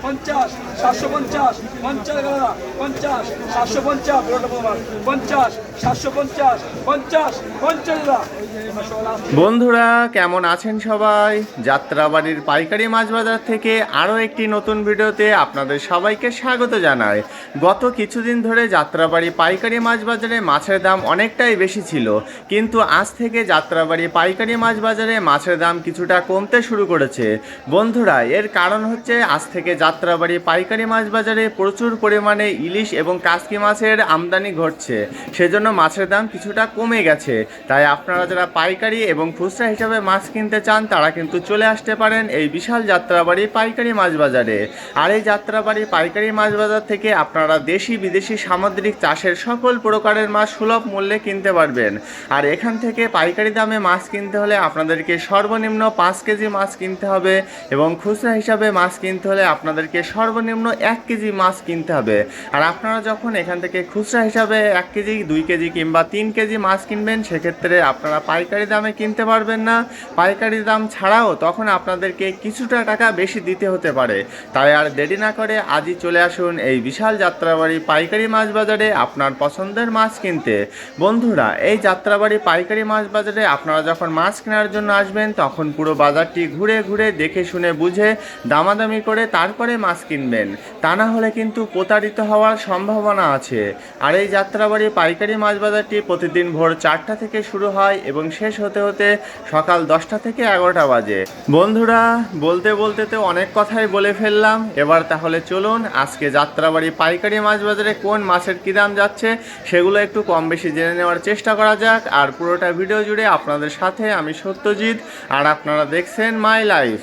50 750 50 গেলা 50 750 বড়টা প্রমাণ 50 750 50 50 বন্ধুরা কেমন আছেন সবাই? যাত্রাবাড়ির পাইকারি মাছ বাজার থেকে আরও একটি নতুন ভিডিওতে আপনাদের সবাইকে স্বাগত জানাই। গত কিছুদিন ধরে যাত্রাবাড়ি পাইকারি মাছ বাজারে মাছের দাম অনেকটাই বেশি ছিল, কিন্তু আজ থেকে যাত্রাবাড়ি পাইকারি মাছ বাজারে মাছের দাম কিছুটা কমতে শুরু করেছে। বন্ধুরা এর কারণ হচ্ছে আজ থেকে যাত্রাবাড়ি পাইকারি মাছ বাজারে প্রচুর পরিমাণে ইলিশ এবং কাসকি মাছের আমদানি ঘটছে, সেজন্য মাছের দাম কিছুটা কমে গেছে। তাই আপনারা যারা পাইকারি এবং খুচরা হিসাবে মাছ কিনতে চান তারা কিন্তু চলে আসতে পারেন এই বিশাল যাত্রাবাড়ি পাইকারি মাছ বাজারে। আর এই যাত্রাবাড়ি পাইকারি মাছ বাজার থেকে আপনারা দেশি বিদেশি সামুদ্রিক চাষের সকল প্রকারের মাছ সুলভ মূল্যে কিনতে পারবেন। আর এখান থেকে পাইকারি দামে মাছ কিনতে হলে আপনাদেরকে সর্বনিম্ন 5 কেজি মাছ কিনতে হবে এবং খুচরা হিসাবে মাছ কিনতে হলে আপনাদেরকে সর্বনিম্ন 1 কেজি মাছ কিনতে হবে। আর আপনারা যখন এখান থেকে খুচরা হিসাবে 1 কেজি 2 কেজি কিংবা 3 কেজি মাছ কিনবেন, সেক্ষেত্রে আপনারা পাইকারি দামে কিনতে পারবেন না। পাইকারি দাম ছাড়াও তখন আপনাদেরকে কিছুটা টাকা বেশি দিতে হতে পারে। তাই আর দেরি না করে আজই চলে আসুন এই বিশাল যাত্রাবাড়ি পাইকারি মাছ বাজারে আপনার পছন্দের মাছ কিনতে। বন্ধুরা এই যাত্রাবাড়ি পাইকারি মাছ বাজারে আপনারা যখন মাছ কেনার জন্য আসবেন তখন পুরো বাজারটি ঘুরে ঘুরে দেখে শুনে বুঝে দামাদামি করে তারপরে মাছ কিনবেন, তা না হলে কিন্তু প্রতারিত হওয়ার সম্ভাবনা আছে। আর এই যাত্রাবাড়ি পাইকারি মাছ বাজারটি প্রতিদিন ভোর 4টা থেকে শুরু হয় এবং শেষ হতে হতে সকাল 10টা থেকে 11টা বাজে। বন্ধুরা বলতে বলতে তো অনেক কথাই বলে ফেললাম, এবার তাহলে চলুন আজকে যাত্রাবাড়ি পাইকারি মাছ বাজারে কোন মাছের কী দাম যাচ্ছে সেগুলো একটু কম বেশি জেনে নেওয়ার চেষ্টা করা যাক। আর পুরোটা ভিডিও জুড়ে আপনাদের সাথে আমি সত্যজিৎ, আর আপনারা দেখছেন মাই লাইফ।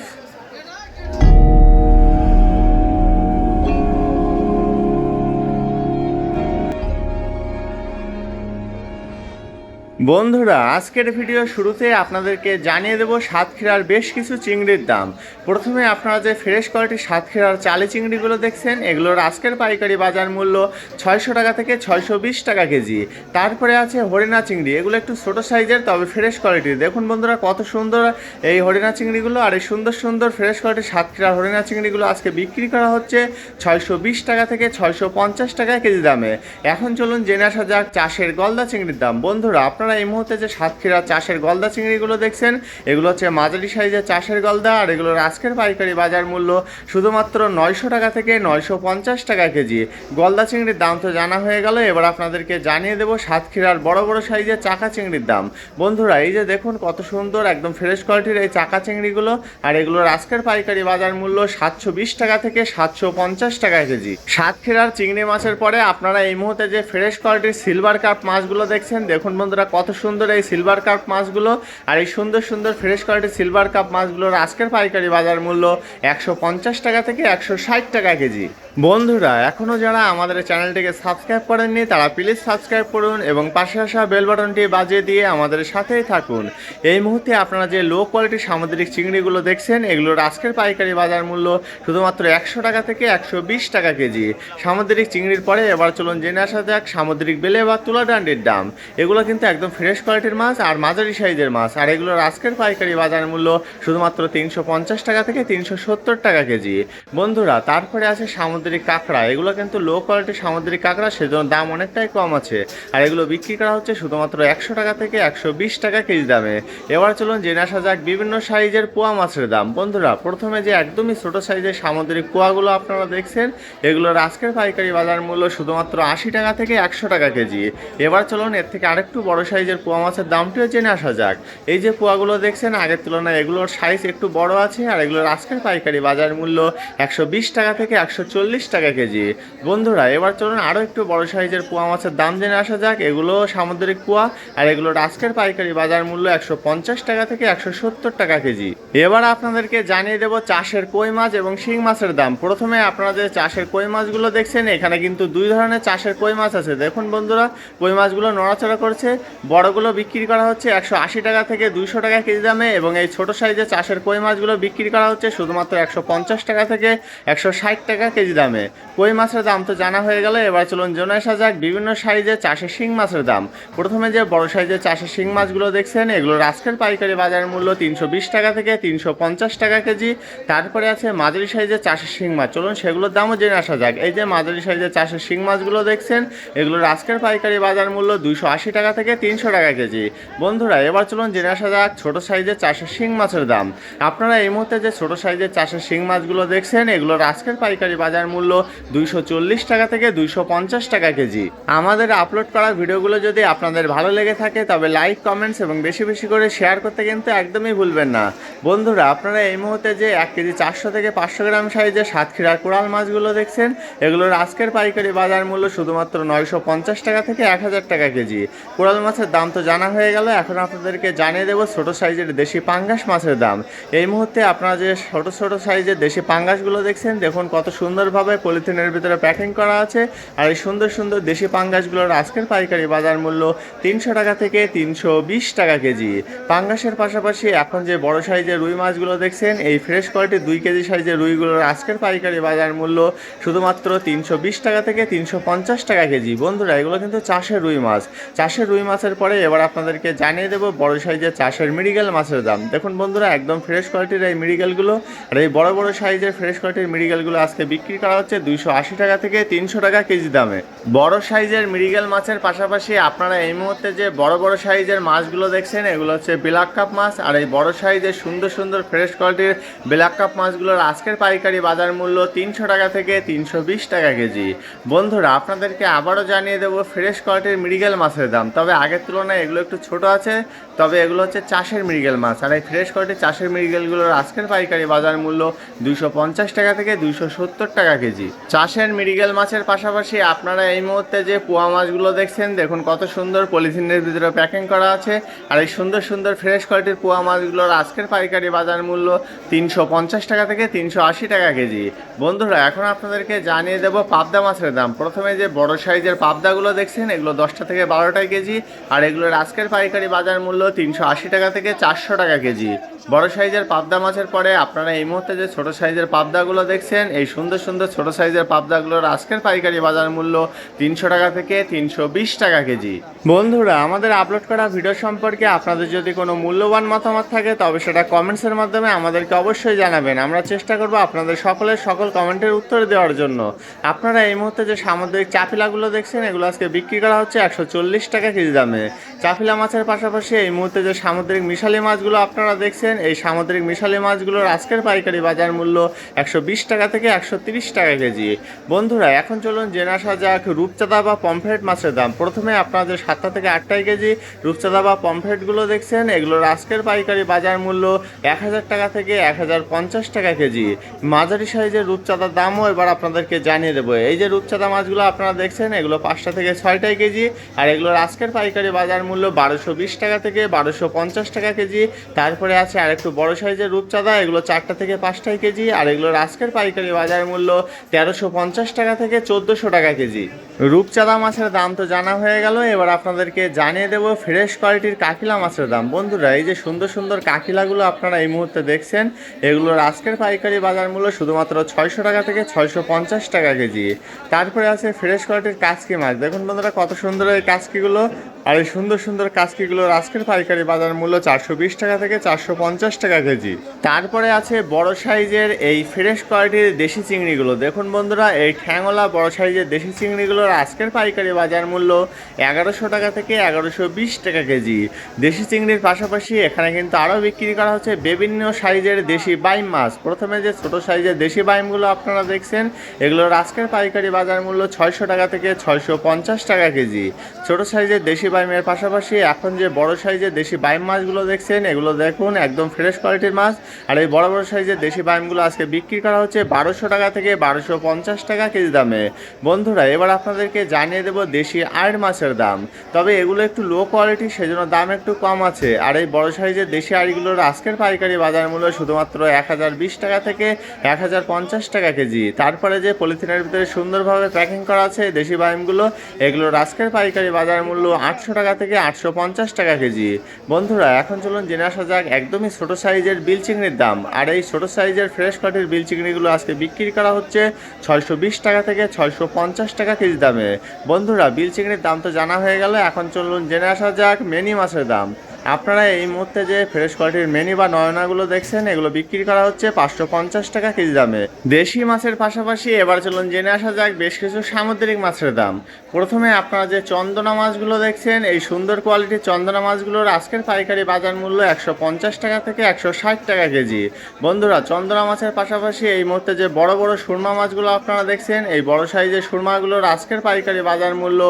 বন্ধুরা আজকের ভিডিও শুরুতে আপনাদেরকে জানিয়ে দেব সাতক্ষীরার বেশ কিছু চিংড়ির দাম। প্রথমে আপনারা যে ফ্রেশ কোয়ালিটির সাতক্ষীরার চালি চিংড়িগুলো দেখছেন, এগুলোর আজকের পাইকারি বাজার মূল্য 600 টাকা থেকে 620 টাকা কেজি। তারপরে আছে হরিণা চিংড়ি, এগুলো একটু ছোটো সাইজের তবে ফ্রেশ কোয়ালিটির। দেখুন বন্ধুরা কত সুন্দর এই হরিণা চিংড়িগুলো, আর এই সুন্দর সুন্দর ফ্রেশ কোয়ালিটির সাতক্ষীরার হরিণা চিংড়িগুলো আজকে বিক্রি করা হচ্ছে 620 টাকা থেকে 650 টাকা কেজি দামে। এখন চলুন জেনে আসা যাক চাষের গলদা চিংড়ির দাম। বন্ধুরা আপনারা এই মুহূর্তে যে সাতক্ষীরা চাষের গলদা চিংড়িগুলো দেখছেন, এগুলো হচ্ছে মাঝারি সাইজের চাষের গলদা, আর এগুলোর আজকের পাইকারি বাজার মূল্য শুধুমাত্র 900 টাকা থেকে 950 টাকা কেজি। গলদা চিংড়ির দাম তো জানা হয়ে গেল, এবার আপনাদেরকে জানিয়ে দেবো সাতক্ষীরার বড় বড় সাইজের চাকা চিংড়ির দাম। বন্ধুরা এই যে দেখুন কত সুন্দর একদম ফ্রেশ কোয়ালিটির এই চাকা চিংড়িগুলো, আর এগুলোর আজকের পাইকারি বাজার মূল্য 720 টাকা থেকে 750 টাকা কেজি। সাতক্ষীরার চিংড়ি মাছের পরে আপনারা এই মুহূর্তে যে ফ্রেশ কোয়ালিটির সিলভার কাপ মাছগুলো দেখছেন, দেখুন বন্ধুরা কত সুন্দর এই সিলভার কাপ মাছগুলো। আর এই সুন্দর সুন্দর ফ্রেশ কোয়ালিটির সিলভার কাপ মাছগুলোর আজকের পাইকারি বাজার মূল্য 150 টাকা থেকে 160 টাকা কেজি। বন্ধুরা এখনও যারা আমাদের চ্যানেলটিকে সাবস্ক্রাইব করেননি তারা প্লিজ সাবস্ক্রাইব করুন এবং পাশে আসা বেল বাটনটি বাজিয়ে দিয়ে আমাদের সাথেই থাকুন। এই মুহূর্তে আপনারা যে লো কোয়ালিটির সামুদ্রিক চিংড়িগুলো দেখছেন, এগুলোর আজকের পাইকারি বাজার মূল্য শুধুমাত্র 100 টাকা থেকে 120 টাকা কেজি। সামুদ্রিক চিংড়ির পরে এবার চলুন জেনে আসা যাক সামুদ্রিক বেলে বা তুলাডান্ডির দাম। এগুলো কিন্তু একদম ফ্রেশ কোয়ালিটির মাছ আর মাঝারি সাইজের মাছ, আর এগুলোর আজকের পাইকারি বাজার মূল্য শুধুমাত্র 350 টাকা থেকে 370 টাকা কেজি। বন্ধুরা তারপরে আছে সামুদ্রিক কাঁকড়া, এগুলো কিন্তু লো কোয়ালিটির সামুদ্রিক কাঁকড়া, সেজন্য দাম অনেকটাই কম আছে। আর এগুলো বিক্রি করা হচ্ছে শুধুমাত্র 100 টাকা থেকে 120 টাকা কেজি দামে। এবার চলুন জেনে আসা যাক বিভিন্ন সাইজের পোয়া মাছের দাম। বন্ধুরা প্রথমে যে একদমই ছোটো সাইজের সামুদ্রিক পোয়াগুলো আপনারা দেখছেন, এগুলোর আজকের পাইকারি বাজার মূল্য শুধুমাত্র 80 টাকা থেকে 100 টাকা কেজি। এবার চলুন এর থেকে আরেকটু বড় সাইজের পোয়া মাছের দামটিও জেনে আসা যাক। এই যে পোয়াগুলো দেখছেন আগের তুলনায় এগুলোর সাইজ একটু বড় আছে, আর এগুলোর আজকের পাইকারি বাজার মূল্য 120 টাকা থেকে 140 টাকা কেজি। বন্ধুরা এবার চলুন আরও একটু বড় সাইজের পোয়া মাছের দাম জেনে আসা যাক। এগুলো সামুদ্রিক পোয়া, আর এগুলোর আজকের পাইকারি বাজার মূল্য 150 টাকা থেকে 170 টাকা কেজি। এবার আপনাদেরকে জানিয়ে দেব চাষের কই মাছ এবং শিং মাছের দাম। প্রথমে আপনারা যে চাষের কই মাছগুলো দেখছেন, এখানে কিন্তু দুই ধরনের চাষের কই মাছ আছে। দেখুন বন্ধুরা কই মাছগুলো নড়াচড়া করছে, বড়গুলো বিক্রি করা হচ্ছে 180 টাকা থেকে 200 টাকা কেজি দামে, এবং এই ছোট সাইজের চাষের কই মাছগুলো বিক্রি করা হচ্ছে শুধুমাত্র 150 টাকা থেকে 160 টাকা কেজি দামে। কই মাছের দাম তো জানা হয়ে গেল, এবার চলুন জেনে আসা যাক বিভিন্ন সাইজের চাষের শিং মাছের দাম। প্রথমে যে বড় সাইজের চাষের শিং মাছগুলো দেখছেন এগুলোর আজকের পাইকারি বাজার মূল্য 320 টাকা থেকে 350 টাকা কেজি। তারপরে আছে মাঝারি সাইজের চাষের শিং মাছ, চলুন সেগুলোর দামও জেনে আসা যাক। এই যে মাঝারি সাইজের চাষের শিং মাছগুলো দেখছেন এগুলোর আজকের পাইকারি বাজার মূল্য 280 টাকা থেকে 300 টাকা কেজি। বন্ধুরা এবার চলুন জেনে আসা যাক ছোট সাইজের চাষের শিং মাছের দাম। আপনারা এই মুহূর্তে যে ছোট সাইজের চাষের শিং মাছগুলো দেখছেন এগুলোর আজকের পাইকারি বাজার মূল্য 240 টাকা থেকে 250 টাকা কেজি। আমাদের আপলোড করা ভিডিওগুলো যদি আপনাদের ভালো লেগে থাকে তবে লাইক, কমেন্টস এবং বেশি বেশি করে শেয়ার করতে কিন্তু একদমই ভুলবেন না। বন্ধুরা আপনারা এই মুহূর্তে যে 1 কেজি 400 থেকে 500 গ্রাম সাইজের সাতক্ষীরার কোরাল মাছগুলো দেখছেন এগুলোর আজকের পাইকারি বাজার মূল্য শুধুমাত্র 950 টাকা থেকে 1000 টাকা কেজি। কোরাল মাছের দাম তো জানা হয়ে গেল, এখন আপনাদেরকে জানিয়ে দেবো ছোট সাইজের দেশি পাঙ্গাস মাছের দাম। এই মুহূর্তে আপনারা যে ছোট ছোট সাইজের দেশি পাঙ্গাসগুলো দেখছেন দেখুন কত সুন্দরভাবে পলিথিনের ভিতরে প্যাকিং করা আছে, আর এই সুন্দর সুন্দর দেশি পাঙ্গাসগুলোর আজকের পাইকারি বাজার মূল্য 300 টাকা থেকে 320 টাকা কেজি। পাঙ্গাসের পাশাপাশি এখন যে বড় সাইজের রুই মাছগুলো দেখছেন এই ফ্রেশ কোয়ালিটির 2 কেজি সাইজের রুইগুলোর আজকের পাইকারি বাজার মূল্য শুধুমাত্র 320 টাকা থেকে 350 টাকা কেজি। বন্ধুরা এগুলো কিন্তু চাষের রুই মাছ। চাষের রুই মাছের পরে এবার আপনাদেরকে জানিয়ে দেবো বড় সাইজের চাষের মৃগেল মাছের দাম। দেখুন বন্ধুরা একদম ফ্রেশ কোয়ালিটির এই মৃগেলগুলো আর এই বড় বড় সাইজের ফ্রেশ কোয়ালিটির মৃগেলগুলো আজকে বিক্রি করা হচ্ছে 280 টাকা থেকে 300 টাকা কেজি দামে। বড় সাইজের মৃগেল মাছের পাশাপাশি আপনারা এই মুহূর্তে যে বড় বড় সাইজের মাছগুলো দেখছেন এগুলো হচ্ছে ব্ল্যাক কাপ মাছ, আর এই বড় সাইজের সুন্দর সুন্দর ফ্রেশ কোয়ালিটির ব্ল্যাক কাপ মাছগুলোর আজকের পাইকারি বাজার মূল্য 300 টাকা থেকে 320 টাকা কেজি। বন্ধুরা আপনাদেরকে আবারও জানিয়ে দেবো ফ্রেশ কোয়ালিটির মৃগেল মাছের দাম, তবে আগের তুলনায় এগুলো একটু ছোট আছে, তবে এগুলো হচ্ছে চাষের মৃগেল মাছ, আর এই ফ্রেশ কোয়ালিটির চাষের মৃগেলগুলোর আজকের পাইকারি বাজার মূল্য 250 টাকা থেকে 270 টাকা কেজি। চাষের মৃগেল মাছের পাশাপাশি আপনারা এই মুহূর্তে যে পোয়া মাছগুলো দেখছেন দেখুন কত সুন্দর পলিথিনের ভিতরে প্যাকিং করা আছে, আর এই সুন্দর সুন্দর ফ্রেশ কোয়ালিটির পোয়া মাছগুলোর আজকের পাইকারি বাজার মূল্য 350 টাকা থেকে 380 টাকা কেজি। বন্ধুরা এখন আপনাদেরকে জানিয়ে দেবো পাবদা মাছের দাম। প্রথমে যে বড় সাইজের পাবদাগুলো দেখছেন এগুলো 10টা থেকে 12টা কেজি, আর এগুলোর আজকের পাইকারি বাজার মূল্য 380 টাকা থেকে 400 টাকা কেজি। বড় সাইজের পাবদা মাছের পরে আপনারা এই মুহূর্তে যে ছোট সাইজের পাবদাগুলো দেখছেন এই সুন্দর সুন্দর ছোট সাইজের পাবদাগুলোর আজকের পাইকারি বাজার মূল্য 300 টাকা থেকে 320 টাকা কেজি। বন্ধুরা আমাদের আপলোড করা ভিডিও সম্পর্কে আপনাদের যদি কোনো মূল্যবান মতামত থাকে তবে সেটা কমেন্টসের মাধ্যমে আমাদেরকে অবশ্যই জানাবেন। আমরা চেষ্টা করব আপনাদের সকলের সকল কমেন্টের উত্তর দেওয়ার জন্য। আপনারা এই মুহূর্তে যে সামুদ্রিক চাপিলাগুলো দেখছেন এগুলো আজকে বিক্রি করা হচ্ছে 140 টাকা কেজি দামে। চাপিলা মাছের পাশাপাশি এই মুহূর্তে যে সামুদ্রিক মিশালি মাছগুলো আপনারা দেখছেন এই সামুদ্রিক মিশালি মাছগুলোর আজকের পাইকারি বাজার মূল্য 120 টাকা থেকে 130 টাকা কেজি। বন্ধুরা এখন চলুন জেনে আসা যাক রূপচাঁদা বা পমফ্রেট মাছের দাম। প্রথমে আপনারা যে 7টা থেকে 8টা কেজি রূপচাঁদা বা পমফ্রেটগুলো দেখছেন এগুলোর আজকের পাইকারি বাজার মূল্য 1000 টাকা থেকে 1050 টাকা কেজি। মাঝারি সাইজের রূপচাঁদার দামও এবার আপনাদেরকে জানিয়ে দেবো। এই যে রূপচাঁদা মাছগুলো আপনারা দেখছেন এগুলো 5টা থেকে 6টা কেজি, আর এগুলোর আজকের পাইকারি বাজার মূল্য 1220 টাকা থেকে 1250 টাকা কেজি। তারপরে আছে আরেকটু বড় সাইজের রূপচাঁদা, এগুলো 4টা থেকে 5টা কেজি, আর এগুলোর আজকের পাইকারি বাজার মূল্য 1350 টাকা থেকে 1400 টাকা কেজি। রূপচাঁদা মাছের দাম তো জানা হয়ে গেল, এবার আপনাদেরকে জানিয়ে দেবো ফ্রেশ কোয়ালিটির কাকিলা মাছের দাম। বন্ধুরা এই যে সুন্দর সুন্দর কাকিলাগুলো আপনারা এই মুহূর্তে দেখছেন এগুলোর আজকের পাইকারি বাজার মূল্য শুধুমাত্র 600 টাকা থেকে 650 টাকা কেজি। তারপরে আছে ফ্রেশ কোয়ালিটির কাচকি মাছ। দেখুন বন্ধুরা কত সুন্দর এই কাচকিগুলো, আর এই সুন্দর সুন্দর কাচকিগুলোর আজকের পাইকারি বাজার মূল্য 420 টাকা থেকে 450 টাকা কেজি। তারপরে আছে বড় সাইজের এই ফ্রেশ কোয়ালিটির দেশি চিংড়িগুলো। দেখুন বন্ধুরা এই ঠ্যাংওয়ালা বড় সাইজের দেশি চিংড়িগুলোর আজকের পাইকারি বাজার মূল্য 1100 টাকা থেকে 1120 টাকা কেজি। দেশি চিংড়ির পাশাপাশি এখানে কিন্তু আরও বিক্রি করা হচ্ছে বিভিন্ন সাইজের দেশি বাইম মাছ। প্রথমে যে ছোট সাইজের দেশি বাইমগুলো আপনারা দেখছেন এগুলোর আজকের পাইকারি বাজার মূল্য 600 টাকা থেকে 650 টাকা কেজি। ছোট সাইজের দেশি বাইমের পাশাপাশি এখন যে বড় সাইজের দেশি বাইম মাছগুলো দেখছেন এগুলো দেখুন একদম ফ্রেশ কোয়ালিটির মাছ, আর এই বড় বড় সাইজের দেশি বাইমগুলো আজকে বিক্রি করা হচ্ছে 1200 টাকা থেকে 1250 টাকা কেজি দামে। বন্ধুরা এবার আপনাদেরকে জানিয়ে দেবো দেশি আড় মাছের দাম, তবে এগুলো একটু লো কোয়ালিটি সেজন্য দাম একটু কম আছে। আর এই বড় সাইজের দেশি আড়িগুলোর আজকের পাইকারি বাজার মূল্য শুধুমাত্র 1020 টাকা থেকে 1050 টাকা কেজি। তারপরে যে পলিথিনের ভিতরে সুন্দরভাবে প্যাকিং করা আছে দেশি বাইমগুলো এগুলোর আজকের পাইকারি বাজার মূল্য 800 টাকা থেকে থেকে 850 টাকা কেজি। বন্ধুরা এখন চলুন জেনে আসা যাক একদমই ছোট সাইজের বিল চিংড়ির দাম। আর এই ছোট সাইজের ফ্রেশ কাটের বিল চিংড়িগুলো আজকে বিক্রি করা হচ্ছে 620 টাকা থেকে 650 টাকা কেজি দামে। বন্ধুরা বিল চিংড়ির দাম তো জানা হয়ে গেল, এখন চলুন জেনে আসা যাক মেনি মাছের দাম। আপনারা এই মুহূর্তে যে ফ্রেশ কোয়ালিটির মেনি বা নয়নাগুলো দেখছেন এগুলো বিক্রি করা হচ্ছে 550 টাকা কেজি দামে। দেশি মাছের পাশাপাশি এবার চলুন জেনে আসা যাক বেশ কিছু সামুদ্রিক মাছের দাম। প্রথমে আপনারা যে চন্দনা মাছগুলো দেখছেন এই সুন্দর কোয়ালিটির চন্দনা মাছগুলোর আজকের পাইকারি বাজার মূল্য 150 টাকা থেকে 160 টাকা কেজি। বন্ধুরা চন্দনা মাছের পাশাপাশি এই মুহূর্তে যে বড় বড় সুরমা মাছগুলো আপনারা দেখছেন এই বড় সাইজের সুরমাগুলোর আজকের পাইকারি বাজার মূল্য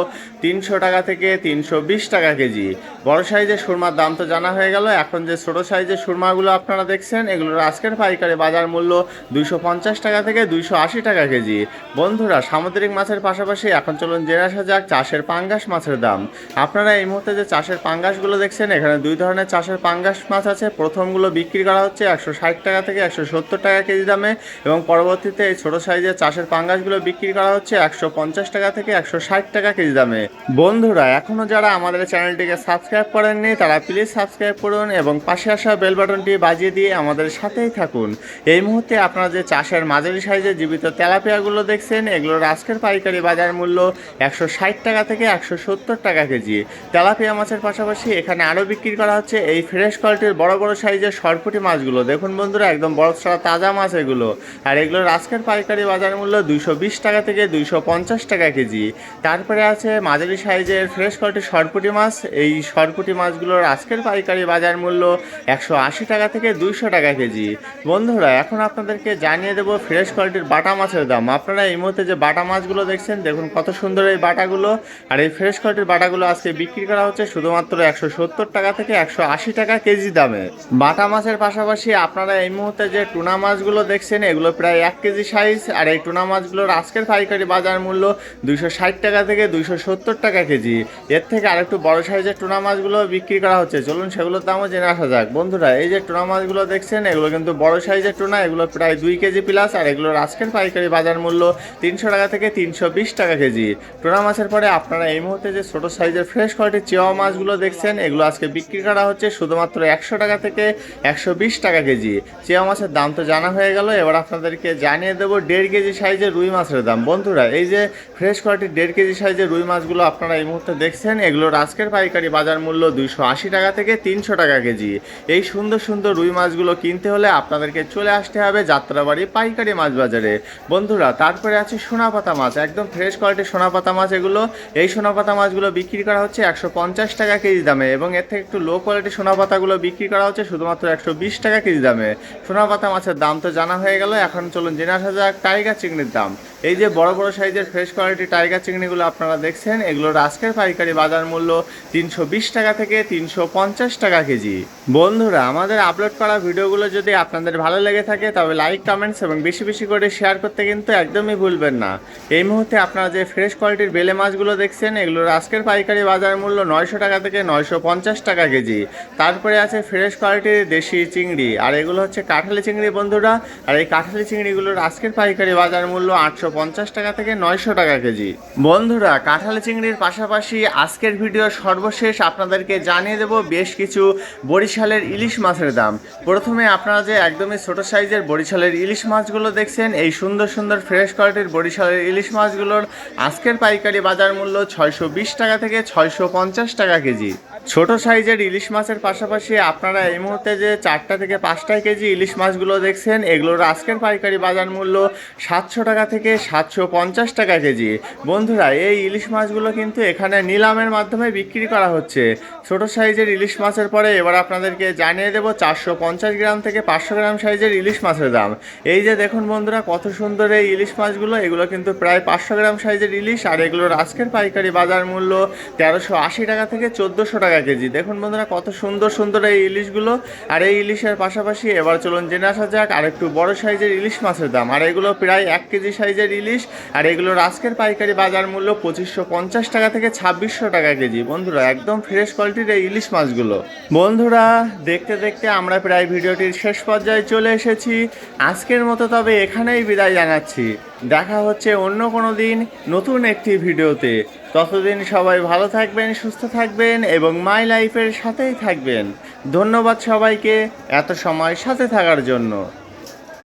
300 টাকা থেকে 320 টাকা কেজি। বড় সাইজের সুরমার দাম তো জানা হয়ে গেল, এখন যে ছোট সাইজের সুরমাগুলো আপনারা দেখছেন এগুলোর আজকের পাইকারি বাজার মূল্য 250 টাকা থেকে 280 টাকা কেজি। বন্ধুরা সামুদ্রিক মাছের পাশাপাশি এখন চলুন জেনে আসা যাক চাষের পাঙ্গাস মাছের দাম। আপনারা এই মুহূর্তে যে চাষের পাঙ্গাসগুলো দেখছেন এখানে দুই ধরনের চাষের পাঙ্গাস মাছ আছে। প্রথমগুলো বিক্রি করা হচ্ছে 160 টাকা থেকে 170 টাকা কেজি দামে এবং পরবর্তীতে এই ছোট সাইজের চাষের পাঙ্গাসগুলো বিক্রি করা হচ্ছে 150 টাকা থেকে 160 টাকা কেজি দামে। বন্ধুরা এখনো যারা আমাদের চ্যানেলটিকে সাবস্ক্রাইব করেননি তারা প্লিজ সাবস্ক্রাইব করুন এবং পাশে আসা বেল বাটনটি বাজিয়ে দিয়ে আমাদের সাথেই থাকুন। এই মুহূর্তে আপনারা যে চাষের মাঝারি সাইজের জীবিত তেলাপিয়াগুলো দেখছেন এগুলোর আজকের পাইকারি বাজার মূল্য 160 টাকা থেকে 170 টাকা কেজি। তেলাপিয়া মাছের পাশাপাশি এখানে আরও বিক্রি করা হচ্ছে এই ফ্রেশ কোয়ালিটির বড় বড় সাইজের সরপুটি মাছগুলো। দেখুন বন্ধুরা একদম বরফ ছাড়া তাজা মাছ এগুলো, আর এগুলোর আজকের পাইকারি বাজার মূল্য 220 টাকা থেকে 250 টাকা কেজি। তারপরে আছে মাঝারি সাইজের ফ্রেশ কোয়ালিটির সরপুটি মাছ। এই সরপুটি মাছগুলোর আজকের পাইকারি বাজার মূল্য 180 টাকা থেকে 200 টাকা কেজি। বন্ধুরা এখন আপনাদেরকে জানিয়ে দেবো ফ্রেশ কোয়ালিটির বাটা মাছের দাম। আপনারা এই মুহূর্তে যে বাটা মাছগুলো দেখছেন দেখুন কত সুন্দর এই বাটাগুলো, আর এই ফ্রেশ কোয়ালিটির বাটাগুলো আজকে বিক্রি করা হচ্ছে শুধুমাত্র 170 টাকা থেকে 180 টাকা কেজি দামে। বাটা মাছের পাশাপাশি আপনারা এই মুহূর্তে যে টুনা মাছগুলো দেখছেন এগুলো প্রায় 1 কেজি সাইজ, আর এই টুনা মাছগুলোর আজকের পাইকারি বাজার মূল্য 260 টাকা থেকে 270 টাকা কেজি। এর থেকে আরেকটু বড় সাইজের টুনা মাছগুলো বিক্রি করা হচ্ছে, চলুন সেগুলোর দামও জেনে আসা যাক। বন্ধুরা এই যে টুনা মাছগুলো দেখছেন এগুলো কিন্তু বড় সাইজের টুনা, এগুলো প্রায় 2 কেজি প্লাস, আর এগুলোর আজকের পাইকারি বাজার মূল্য 300 টাকা থেকে 320 টাকা কেজি। টুনা মাছের পরে আপনারা এই মুহূর্তে যে ছোট সাইজের ফ্রেশ কোয়ালিটির চেওয়া মাছগুলো দেখছেন এগুলো আজকে বিক্রি করা হচ্ছে শুধুমাত্র 100 টাকা থেকে 120 টাকা কেজি। চেওয়া মাছের দাম তো জানা হয়ে গেল, এবার আপনাদেরকে জানিয়ে দেবো 1.5 কেজি সাইজের রুই মাছের দাম। বন্ধুরা এই যে ফ্রেশ কোয়ালিটির 1.5 কেজি সাইজের রুই মাছগুলো আপনারা এই মুহূর্তে দেখছেন এগুলোর আজকের পাইকারি বাজার মূল্য 280 টাকা থেকে 300 টাকা কেজি। এই সুন্দর সুন্দর রুই মাছগুলো কিনতে হলে আপনাদেরকে চলে আসতে হবে যাত্রাবাড়ি পাইকারি মাছ বাজারে। বন্ধুরা তারপরে আছে সোনাপাতা মাছ, একদম ফ্রেশ কোয়ালিটির সোনাপাতা মাছ এগুলো। এই সোনাপাতা মাছগুলো বিক্রি করা হচ্ছে 150 টাকা কেজি দামে এবং এর থেকে একটু লো কোয়ালিটির সোনাপাতাগুলো বিক্রি করা হচ্ছে শুধুমাত্র 120 টাকা কেজি দামে। সোনাপাতা মাছের দাম তো জানা হয়ে গেল, এখন চলুন জেনে আসা যাক টাইগার চিংড়ির দাম। এই যে বড় বড় সাইজের ফ্রেশ কোয়ালিটি টাইগার চিংড়িগুলো আপনারা দেখছেন এগুলোর আজকের পাইকারি বাজার মূল্য 320 টাকা থেকে 350 টাকা কেজি। বন্ধুরা আমাদের আপলোড করা ভিডিওগুলো যদি আপনাদের ভালো লেগে থাকে তবে লাইক কমেন্টস এবং বেশি বেশি করে শেয়ার করতে কিন্তু একদমই ভুলবেন না। এই মুহূর্তে আপনারা যে ফ্রেশ কোয়ালিটির বেলে মাছগুলো দেখছেন এগুলোর আজকের পাইকারি বাজার মূল্য 900 টাকা থেকে 950 টাকা কেজি। তারপরে আছে ফ্রেশ কোয়ালিটির দেশি চিংড়ি, আর এগুলো হচ্ছে কাঁঠালি চিংড়ি বন্ধুরা, আর এই কাঁঠালি চিংড়িগুলোর আজকের পাইকারি বাজার মূল্য 850 টাকা থেকে 900 টাকা কেজি। বন্ধুরা কাঁঠালি চিংড়ির পাশাপাশি আজকের ভিডিও সর্বশেষ আপনাদেরকে জানিয়ে দেব বেশ কিছু বরিশালের ইলিশ মাছের দাম। প্রথমে আপনারা যে একদমই ছোট সাইজের বরিশালের ইলিশ মাছগুলো দেখছেন এই সুন্দর সুন্দর ফ্রেশ কোয়ালিটির বরিশালের ইলিশ মাছগুলোর আজকের পাইকারি বাজার মূল্য 620 টাকা থেকে 650 টাকা কেজি। ছোট সাইজের ইলিশ মাছের পাশাপাশি আপনারা এই মুহূর্তে যে 4টা থেকে 5টা কেজি ইলিশ মাছগুলো দেখছেন এগুলোর আজকের পাইকারি বাজার মূল্য 700 টাকা থেকে 750 টাকা কেজি। বন্ধুরা এই ইলিশ মাছগুলো কিন্তু এখানে নিলামের মাধ্যমে বিক্রি করা হচ্ছে। ছোট সাইজের ইলিশ মাছের পরে এবার আপনাদেরকে জানিয়ে দেব 450 গ্রাম থেকে 500 গ্রাম সাইজের ইলিশ মাছের দাম। এই যে দেখুন বন্ধুরা কত সুন্দর এই ইলিশ মাছগুলো, এগুলো কিন্তু প্রায় 500 গ্রাম সাইজের ইলিশ, আর এগুলোর আজকের পাইকারি বাজার মূল্য 1380 টাকা থেকে 1400 টাকা কেজি। দেখুন বন্ধুরা কত সুন্দর সুন্দর এই ইলিশগুলো। আর এই ইলিশের পাশাপাশি এবার চলুন জেনে আসা যাক আর একটু বড় সাইজের ইলিশ মাছের দাম। আর এগুলো প্রায় 1 কেজি সাইজের ইলিশ, আর এগুলোর আজকের পাইকারি বাজার মূল্য 2550 টাকা থেকে 2600 টাকা কেজি। বন্ধুরা একদম ফ্রেশ কোয়ালিটির এই ইলিশ মাছগুলো। বন্ধুরা দেখতে দেখতে আমরা প্রায় ভিডিওটির শেষ পর্যায়ে চলে এসেছি। আজকের মতো তবে এখানেই বিদায় জানাচ্ছি। দেখা হচ্ছে অন্য কোনো দিন নতুন একটি ভিডিওতে। ততদিন সবাই ভালো থাকবেন, সুস্থ থাকবেন এবং মাই লাইফের সাথেই থাকবেন। ধন্যবাদ সবাইকে এত সময় সাথে থাকার জন্য।